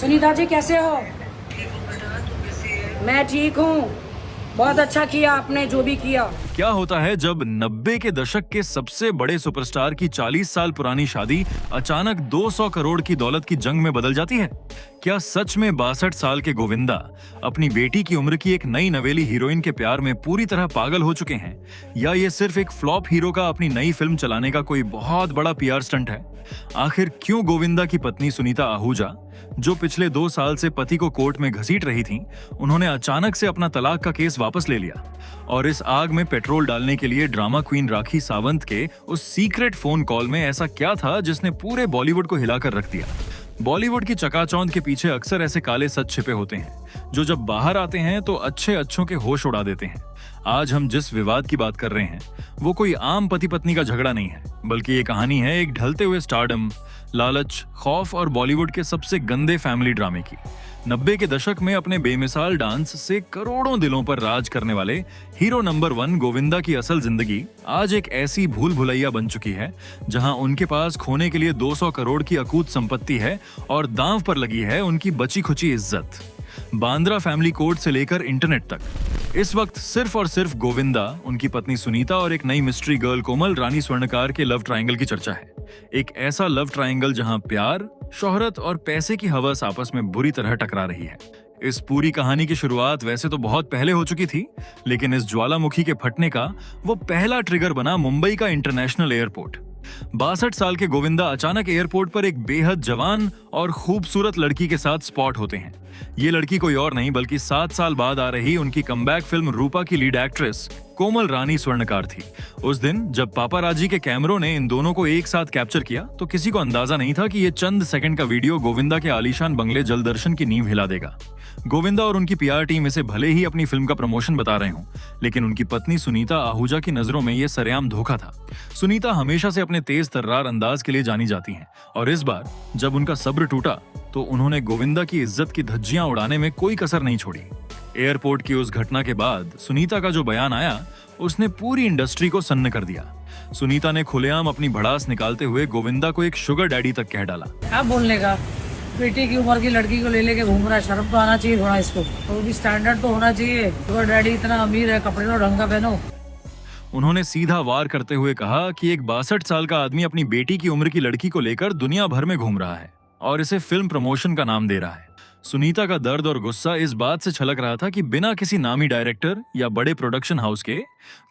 सुनीता जी कैसे हो? मैं ठीक हूँ। बहुत अच्छा किया आपने जो भी किया। क्या होता है जब 90 के दशक के सबसे बड़े सुपरस्टार की 40 साल पुरानी शादी अचानक 200 करोड़ की दौलत की जंग में बदल जाती है? क्या सच में 62 साल के गोविंदा अपनी बेटी की उम्र की एक नई नवेली हीरोइन के प्यार में पूरी तरह पागल हो चुके हैं, या ये सिर्फ एक फ्लॉप हीरो का अपनी नई फिल्म चलाने का कोई बहुत बड़ा पीआर स्टंट है? आखिर क्यों गोविंदा की पत्नी सुनीता आहूजा, जो पिछले 2 साल से पति को कोर्ट में घसीट रही थीं, उन्होंने अचानक से अपना तलाक का केस वापस ले लिया? और इस आग में पेट्रोल डालने के लिए ड्रामा क्वीन राखी सावंत के उस सीक्रेट फोन कॉल में ऐसा क्या था जिसने पूरे बॉलीवुड को हिलाकर रख दिया? बॉलीवुड की चकाचौंध के पीछे अक्सर ऐसे काले सच छिपे होते हैं जो जब बाहर आते हैं तो अच्छे अच्छों के होश उड़ा देते हैं। आज हम जिस विवाद की बात कर रहे हैं वो कोई आम पति पत्नी का झगड़ा नहीं है, बल्कि ये कहानी है एक ढलते हुए स्टारडम, लालच, खौफ और बॉलीवुड के सबसे गंदे फैमिली ड्रामे की। 90 के दशक में अपने बेमिसाल डांस से करोड़ों दिलों पर राज करने वाले हीरो नंबर 1 गोविंदा की असल जिंदगी आज एक ऐसी भूल भुलैया बन चुकी है जहां उनके पास खोने के लिए 200 करोड़ की अकूत संपत्ति है और दांव पर लगी है उनकी बची खुची इज्जत। बांद्रा फैमिली कोर्ट से लेकर इंटरनेट तक इस वक्त सिर्फ और सिर्फ गोविंदा, उनकी पत्नी सुनीता और एक नई मिस्ट्री गर्ल कोमल रानी स्वर्णकार के लव ट्रायंगल की चर्चा है। एक ऐसा लव ट्रायंगल जहां प्यार, शोहरत और पैसे की हवस आपस में बुरी तरह टकरा रही है। इस पूरी कहानी की शुरुआत वैसे तो बहुत पहले हो चुकी थी, लेकिन इस ज्वालामुखी के फटने का वो पहला ट्रिगर बना मुंबई का इंटरनेशनल एयरपोर्ट। 62 साल के गोविंदा अचानक एयरपोर्ट पर एक बेहद जवान और खूबसूरत लड़की के साथ स्पॉट होते हैं। ये लड़की कोई और नहीं बल्कि 7 साल बाद आ रही उनकी कमबैक फिल्म रूपा की लीड एक्ट्रेस कोमल रानी स्वर्णकार थी। उस दिन जब पापाराजी के कैमरों ने इन दोनों को एक साथ कैप्चर किया तो किसी को अंदाजा नहीं था कि ये चंद सेकंड का वीडियो गोविंदा के आलीशान बंगले जलदर्शन की नींव हिला देगा। गोविंदा और उनकी पीआर टीम इसे भले ही अपनी फिल्म का प्रमोशन बता रहे हों, लेकिन उनकी पत्नी सुनीता आहूजा की नजरों में यह सरेआम धोखा था। सुनीता हमेशा से अपने तेज तर्रार अंदाज के लिए जानी जाती हैं, और इस बार जब उनका सब्र टूटा तो उन्होंने गोविंदा की इज्जत की धज्जियां उड़ाने में कोई कसर नहीं छोड़ी। एयरपोर्ट की उस घटना के बाद सुनीता का जो बयान आया उसने पूरी इंडस्ट्री को सन्न कर दिया। सुनीता ने खुलेआम अपनी भड़ास निकालते हुए गोविंदा को एक शुगर डैडी तक कह डाला। क्या बोलने का, बेटी की उम्र की लड़की को ले लेके घूम रहा है, शर्म तो आना चाहिए थोड़ा इसको, तो भी स्टैंडर्ड तो होना चाहिए। शुगर डैडी इतना अमीर है, कपड़े तो ढंग का पहनो। उन्होंने सीधा वार करते हुए कहा कि एक 62 साल का आदमी अपनी बेटी की उम्र की लड़की को लेकर दुनिया भर में घूम रहा है और इसे फिल्म प्रमोशन का नाम दे रहा है। सुनीता का दर्द और गुस्सा इस बात से छलक रहा था कि बिना किसी नामी डायरेक्टर या बड़े प्रोडक्शन हाउस के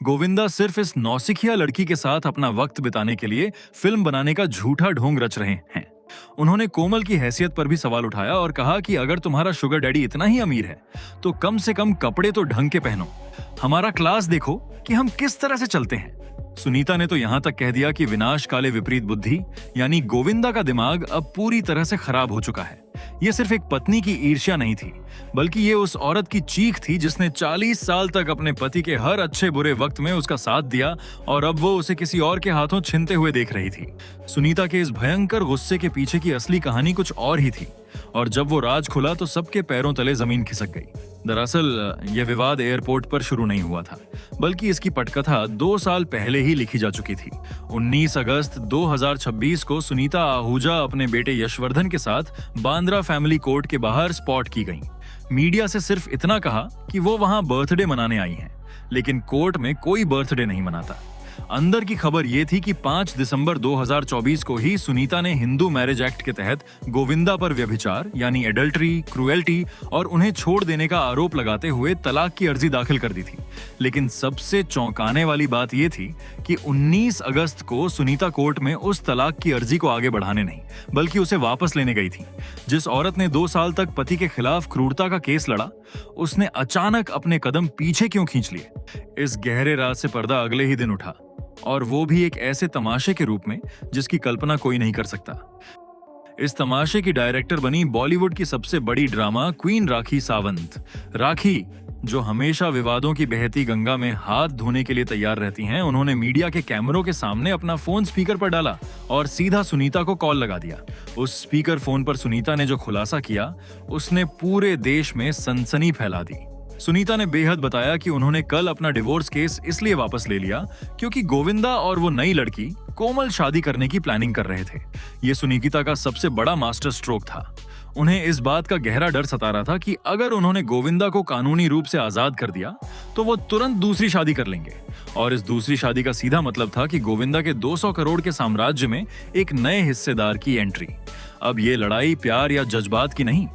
गोविंदा सिर्फ इस नौसिखिया लड़की के साथ अपना वक्त बिताने के लिए फिल्म बनाने का झूठा ढोंग रच रहे हैं। उन्होंने कोमल की हैसियत पर भी सवाल उठाया और कहा कि अगर तुम्हारा शुगर डैडी इतना ही अमीर है तो कम से कम कपड़े तो ढंग के पहनो, हमारा क्लास देखो कि हम किस तरह से चलते हैं। सुनीता ने तो यहां तक कह दिया कि विनाश काले विपरीत बुद्धि यानी गोविंदा का दिमाग अब पूरी तरह से खराब हो चुका है। ये सिर्फ एक पत्नी की ईर्ष्या नहीं थी, बल्कि ये उस औरत की चीख थी जिसने 40 साल तक अपने पति के हर अच्छे बुरे वक्त में उसका साथ दिया और अब वो उसे किसी और के हाथों छीनते हुए देख रही थी। सुनीता के इस भयंकर गुस्से के पीछे की असली कहानी कुछ और ही थी, और जब वो राज खुला तो सबके पैरों तले जमीन खिसक गई। दरअसल यह विवाद एयरपोर्ट पर शुरू नहीं हुआ था, बल्कि इसकी पटकथा 2 साल पहले ही लिखी जा चुकी थी। 19 अगस्त 2026 को सुनीता आहूजा अपने बेटे यशवर्धन के साथ बांद्रा फैमिली कोर्ट के बाहर स्पॉट की गईं। मीडिया से सिर्फ इतना कहा कि वो वहां बर्थडे मनाने आई हैं, लेकिन कोर्ट में कोई बर्थडे नहीं मनाता। अंदर की खबर यह थी कि 5 दिसंबर 2024 को ही सुनीता ने हिंदू मैरिज एक्ट के तहत गोविंदा पर व्यभिचार यानी एडल्ट्री, क्रुएल्टी और उन्हें छोड़ देने का आरोप लगाते हुए तलाक की अर्जी दाखिल कर दी थी। लेकिन सबसे चौंकाने वाली बात यह थी कि 19 अगस्त को सुनीता कोर्ट में उस तलाक की अर्जी को आगे बढ़ाने नहीं बल्कि उसे वापस लेने गई थी। जिस औरत ने 2 साल तक पति के खिलाफ क्रूरता का केस लड़ा, उसने अचानक अपने कदम पीछे क्यों खींच लिए? इस गहरे राज से पर्दा अगले ही दिन उठा, और वो भी एक ऐसे तमाशे के रूप में जिसकी कल्पना कोई नहीं कर सकता। इस तमाशे की डायरेक्टर बनी बॉलीवुड की सबसे बड़ी ड्रामा क्वीन राखी सावंत। राखी, जो हमेशा विवादों की बहती गंगा में हाथ धोने के लिए तैयार रहती हैं, उन्होंने मीडिया के कैमरों के सामने अपना फोन स्पीकर पर डाला और सीधा सुनीता को कॉल लगा दिया। उस स्पीकर फोन पर सुनीता ने जो खुलासा किया उसने पूरे देश में सनसनी फैला दी। सुनीता ने बेहद बताया कि उन्होंने कल अपना डिवोर्स केस इसलिए वापस ले लिया क्योंकि गोविंदा और वो नई लड़की कोमल शादी करने की प्लानिंग कर रहे थे। ये सुनीता का सबसे बड़ा मास्टर स्ट्रोक था। उन्हें इस बात का गहरा डर सता रहा था कि अगर उन्होंने गोविंदा को कानूनी रूप से आजाद कर दिया तो वो तुरंत दूसरी शादी कर लेंगे, और इस दूसरी शादी का सीधा मतलब था कि गोविंदा के 200 करोड़ के साम्राज्य में एक नए हिस्सेदार की एंट्री। अब ये लड़ाई प्यार या जज्बात की नहीं,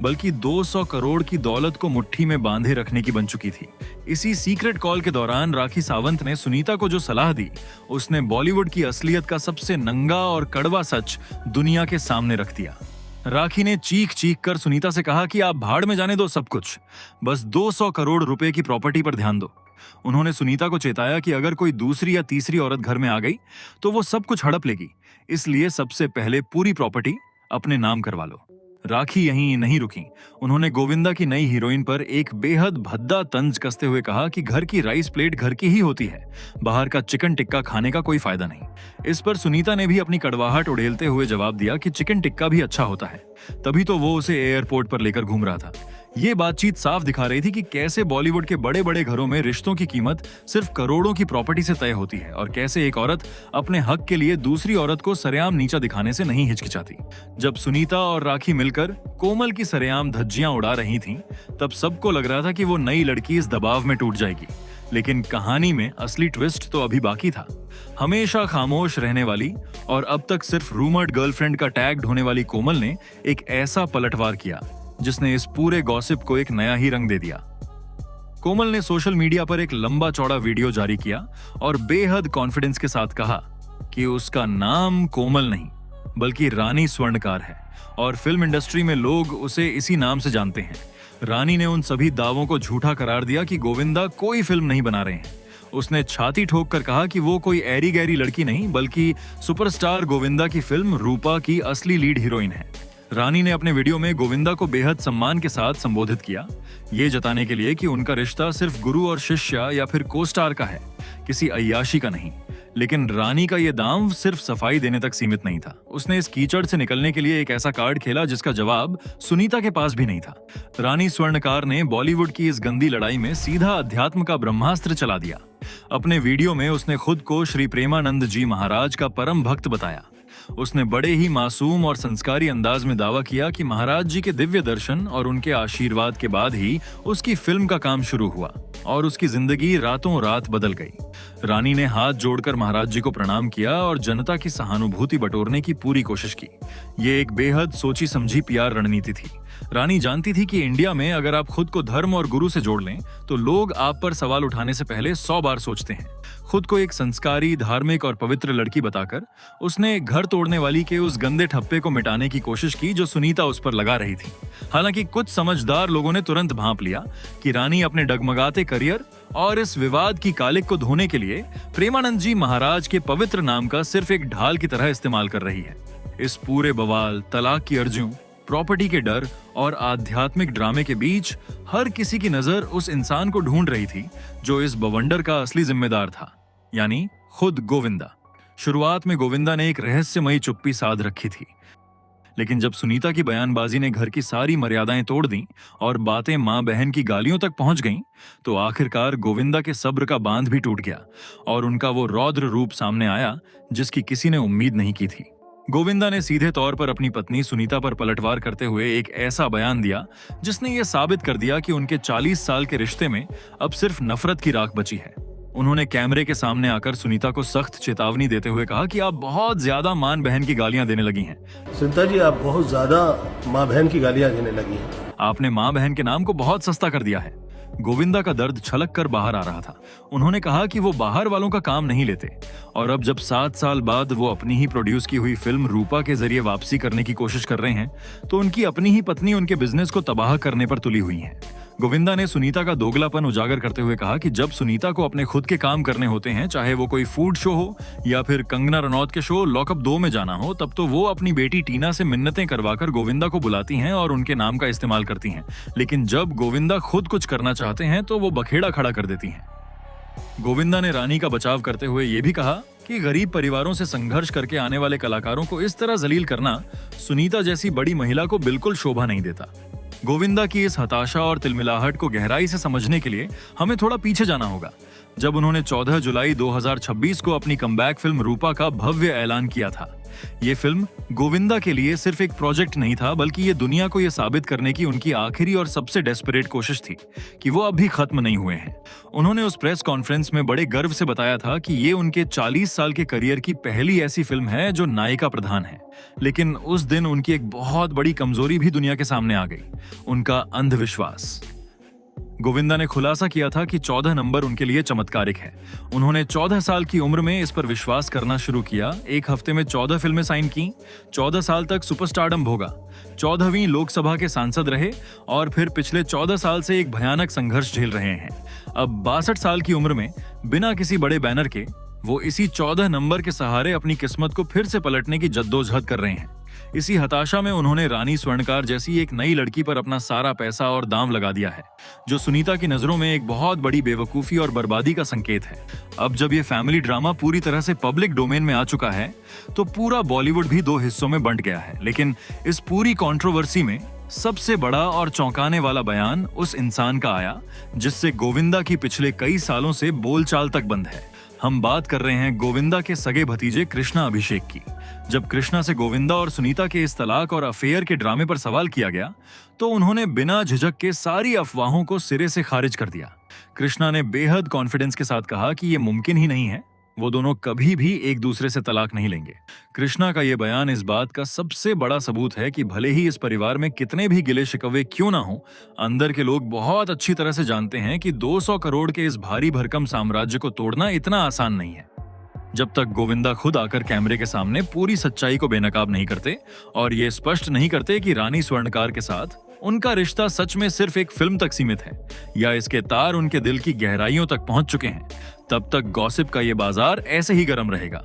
बल्कि 200 करोड़ की दौलत को मुट्ठी में बांधे रखने की बन चुकी थी। इसी सीक्रेट कॉल के दौरान राखी सावंत ने सुनीता को जो सलाह दी, उसने बॉलीवुड की असलियत का सबसे नंगा और कड़वा सच दुनिया के सामने रख दिया। राखी ने चीख चीख कर सुनीता से कहा कि आप भाड़ में जाने दो सब कुछ, बस 200 करोड़ रुपए की प्रॉपर्टी पर ध्यान दो। उन्होंने सुनीता को चेताया कि अगर कोई दूसरी या तीसरी औरत घर में आ गई तो वो सब कुछ हड़प लेगी, इसलिए सबसे पहले पूरी प्रॉपर्टी अपने नाम करवा लो। राखी यहीं नहीं रुकी। उन्होंने गोविंदा की नई हीरोइन पर एक बेहद भद्दा तंज कसते हुए कहा कि घर की राइस प्लेट घर की ही होती है, बाहर का चिकन टिक्का खाने का कोई फायदा नहीं। इस पर सुनीता ने भी अपनी कड़वाहट उड़ेलते हुए जवाब दिया कि चिकन टिक्का भी अच्छा होता है, तभी तो वो उसे एयरपोर्ट पर लेकर घूम रहा था। ये बातचीत साफ दिखा रही थी कि कैसे बॉलीवुड के बड़े बड़े घरों में रिश्तों की कीमत सिर्फ करोड़ों की प्रॉपर्टी से तय होती है, और कैसे एक औरत अपने हक के लिए दूसरी औरत को सरेआम नीचा दिखाने से नहीं हिचकिचाती। जब सुनीता और राखी मिलकर कोमल की सरेआम धज्जियां उड़ा रही थीं, तब सबको लग रहा था कि वो नई लड़की इस दबाव में टूट जाएगी। लेकिन कहानी में असली ट्विस्ट तो अभी बाकी था। हमेशा खामोश रहने वाली और अब तक सिर्फ रूमर्ड गर्लफ्रेंड का टैग ढोने वाली कोमल ने एक ऐसा पलटवार किया जिसने इस पूरे गॉसिप को एक नया ही रंग दे दिया। कोमल ने सोशल मीडिया पर एक लंबा चौड़ा वीडियो जारी किया और बेहद कॉन्फिडेंस के साथ कहा कि उसका नाम कोमल नहीं बल्कि रानी स्वर्णकार है, और फिल्म इंडस्ट्री में लोग उसे इसी नाम से जानते हैं। रानी ने उन सभी दावों को झूठा करार दिया कि गोविंदा कोई फिल्म नहीं बना रहे हैं। उसने छाती ठोक कर कहा कि वो कोई ऐरी गैरी लड़की नहीं बल्कि सुपरस्टार गोविंदा की फिल्म रूपा की असली लीड हीरोइन है। रानी ने अपने वीडियो में गोविंदा को बेहद सम्मान के साथ संबोधित किया, ये जताने के लिए कि उनका रिश्ता सिर्फ गुरु और शिष्य या फिर को स्टार का है, किसी अय्याशी का नहीं। लेकिन रानी का ये दांव सिर्फ सफाई देने तक सीमित नहीं था। उसने इस कीचड़ से निकलने के लिए एक ऐसा कार्ड खेला जिसका जवाब सुनीता के पास भी नहीं था। रानी स्वर्णकार ने बॉलीवुड की इस गंदी लड़ाई में सीधा अध्यात्म का ब्रह्मास्त्र चला दिया। अपने वीडियो में उसने खुद को श्री प्रेमानंद जी महाराज का परम भक्त बताया। उसने बड़े ही मासूम और संस्कारी अंदाज में दावा किया कि महाराज जी के दिव्य दर्शन और उनके आशीर्वाद के बाद ही उसकी फिल्म का काम शुरू हुआ और उसकी जिंदगी रातों रात बदल गई। रानी ने हाथ जोड़कर महाराज जी को प्रणाम किया और जनता की सहानुभूति बटोरने की पूरी कोशिश की। ये एक बेहद सोची समझी पीआर रणनीति थी। रानी जानती थी कि इंडिया में अगर आप खुद को धर्म और गुरु से जोड़ लें तो लोग आप पर सवाल उठाने से पहले 100 बार सोचते हैं। खुद को एक संस्कारी, धार्मिक और पवित्र लड़की बताकर उसने घर तोड़ने वाली के उस गंदे ठप्पे को मिटाने की कोशिश की जो सुनीता उस पर लगा रही थी। हालांकि कुछ समझदार लोगों ने तुरंत भांप लिया कि रानी अपने डगमगाते करियर और इस विवाद की कालिक को धोने के लिए प्रेमानंद जी महाराज के पवित्र नाम का सिर्फ एक ढाल की तरह इस्तेमाल कर रही है। इस पूरे बवाल, तलाक की अर्जियों, प्रॉपर्टी के डर और आध्यात्मिक ड्रामे के बीच हर किसी की नजर उस इंसान को ढूंढ रही थी जो इस बवंडर का असली जिम्मेदार था, यानी खुद गोविंदा। शुरुआत में गोविंदा ने एक रहस्यमयी चुप्पी साध रखी थी, लेकिन जब सुनीता की बयानबाजी ने घर की सारी मर्यादाएं तोड़ दी और बातें मां बहन की गालियों तक पहुंच गईं, तो आखिरकार गोविंदा के सब्र का बांध भी टूट गया और उनका वो रौद्र रूप सामने आया जिसकी किसी ने उम्मीद नहीं की थी। गोविंदा ने सीधे तौर पर अपनी पत्नी सुनीता पर पलटवार करते हुए एक ऐसा बयान दिया जिसने ये साबित कर दिया कि उनके 40 साल के रिश्ते में अब सिर्फ नफरत की राख बची है। उन्होंने कैमरे के सामने आकर सुनीता को सख्त चेतावनी देते हुए कहा कि आप बहुत ज्यादा मां बहन की गालियां देने लगी हैं। सुनीता जी, आप बहुत ज्यादा माँ बहन की गालियां देने लगी हैं। आपने मां बहन के नाम को बहुत सस्ता कर दिया है। गोविंदा का दर्द छलक कर बाहर आ रहा था। उन्होंने कहा कि वो बाहर वालों का काम नहीं लेते और अब जब 7 साल बाद वो अपनी ही प्रोड्यूस की हुई फिल्म रूपा के जरिए वापसी करने की कोशिश कर रहे हैं तो उनकी अपनी ही पत्नी उनके बिजनेस को तबाह करने पर तुली हुई है। गोविंदा ने सुनीता का दोगलापन उजागर करते हुए कहा कि जब सुनीता को अपने खुद के काम करने होते हैं, चाहे वो कोई फूड शो हो या फिर कंगना रनौत के शो लॉकअप 2 में जाना हो, तब तो वो अपनी बेटी टीना से मिन्नतें करवाकर गोविंदा को बुलाती हैं और उनके नाम का इस्तेमाल करती हैं। लेकिन जब गोविंदा खुद कुछ करना चाहते हैं तो वो बखेड़ा खड़ा कर देती हैं। गोविंदा ने रानी का बचाव करते हुए ये भी कहा कि गरीब परिवारों से संघर्ष करके आने वाले कलाकारों को इस तरह जलील करना सुनीता जैसी बड़ी महिला को बिल्कुल शोभा नहीं देता। गोविंदा की इस हताशा और तिलमिलाहट को गहराई से समझने के लिए हमें थोड़ा पीछे जाना होगा, जब उन्होंने 14 जुलाई 2026 को अपनी कमबैक फिल्म रूपा का भव्य ऐलान किया था। ये फिल्म गोविंदा के लिए सिर्फ एक प्रोजेक्ट नहीं था, बल्कि ये दुनिया को ये साबित करने की उनकी आखिरी और सबसे डेस्परेट कोशिश थी कि वो अभी खत्म नहीं हुए हैं। उन्होंने उस प्रेस कॉन्फ्रेंस में बड़े गर्व से बताया था कि ये उनके 40 साल के करियर की पहली ऐसी फिल्म है जो नायिका प्रधान है। लेकिन उस दिन उनकी एक बहुत बड़ी कमजोरी भी दुनिया के सामने आ गई, उनका अंधविश्वास। गोविंदा ने खुलासा किया था कि 14 नंबर उनके लिए चमत्कारिक है। उन्होंने 14 साल की उम्र में इस पर विश्वास करना शुरू किया। एक हफ्ते में 14 फिल्में साइन की, 14 साल तक सुपरस्टारडम भोगा, 14वीं लोकसभा के सांसद रहे और फिर पिछले 14 साल से एक भयानक संघर्ष झेल रहे हैं। अब 62 साल की उम्र में बिना किसी बड़े बैनर के वो इसी 14 नंबर के सहारे अपनी किस्मत को फिर से पलटने की जद्दोजहद कर रहे हैं। इसी हताशा में उन्होंने रानी स्वर्णकार जैसी एक नई लड़की पर अपना सारा पैसा और दांव लगा दिया है, जो सुनीता की नजरों में एक बहुत बड़ी बेवकूफी और बर्बादी का संकेत है। अब जब ये फैमिली ड्रामा पूरी तरह से पब्लिक डोमेन में आ चुका है, तो पूरा बॉलीवुड भी 2 हिस्सों में बंट गया है। लेकिन इस पूरी कंट्रोवर्सी में सबसे बड़ा और चौंकाने वाला बयान उस इंसान का आया जिससे गोविंदा की पिछले कई सालों से बोलचाल तक बंद है। हम बात कर रहे हैं गोविंदा के सगे भतीजे कृष्णा अभिषेक की। जब कृष्णा से गोविंदा और सुनीता के इस तलाक और अफेयर के ड्रामे पर सवाल किया गया, तो उन्होंने बिना झिझक के सारी अफवाहों को सिरे से खारिज कर दिया। कृष्णा ने बेहद कॉन्फिडेंस के साथ कहा कि यह मुमकिन ही नहीं है, वो दोनों कभी भी एक दूसरे से तलाक नहीं लेंगे। कृष्णा का ये बयान इस बात का सबसे बड़ा सबूत है कि भले ही इस परिवार में कितने भी गिले शिकवे क्यों ना हो, अंदर के लोग बहुत अच्छी तरह से जानते हैं कि 200 करोड़ के इस भारी भरकम साम्राज्य को तोड़ना इतना आसान नहीं है। जब तक गोविंदा खुद आकर कैमरे के सामने पूरी सच्चाई को बेनकाब नहीं करते और ये स्पष्ट नहीं करते कि रानी स्वर्णकार के साथ उनका रिश्ता सच में सिर्फ एक फिल्म तक सीमित है या इसके तार उनके दिल की गहराइयों तक पहुंच चुके हैं, तब तक गॉसिप का ये बाजार ऐसे ही गर्म रहेगा।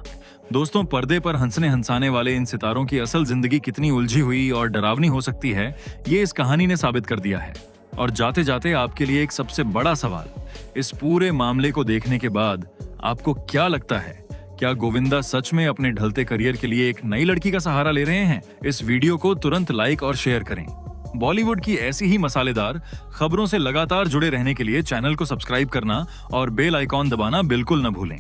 दोस्तों, पर्दे पर हंसने हंसाने वाले इन सितारों की असल जिंदगी कितनी उलझी हुई और डरावनी हो सकती है, ये इस कहानी ने साबित कर दिया है। और जाते जाते आपके लिए एक सबसे बड़ा सवाल, इस पूरे मामले को देखने के बाद आपको क्या लगता है? क्या गोविंदा सच में अपने ढलते करियर के लिए एक नई लड़की का सहारा ले रहे हैं? इस वीडियो को तुरंत लाइक और शेयर करें। बॉलीवुड की ऐसी ही मसालेदार खबरों से लगातार जुड़े रहने के लिए चैनल को सब्सक्राइब करना और बेल आइकॉन दबाना बिल्कुल न भूलें।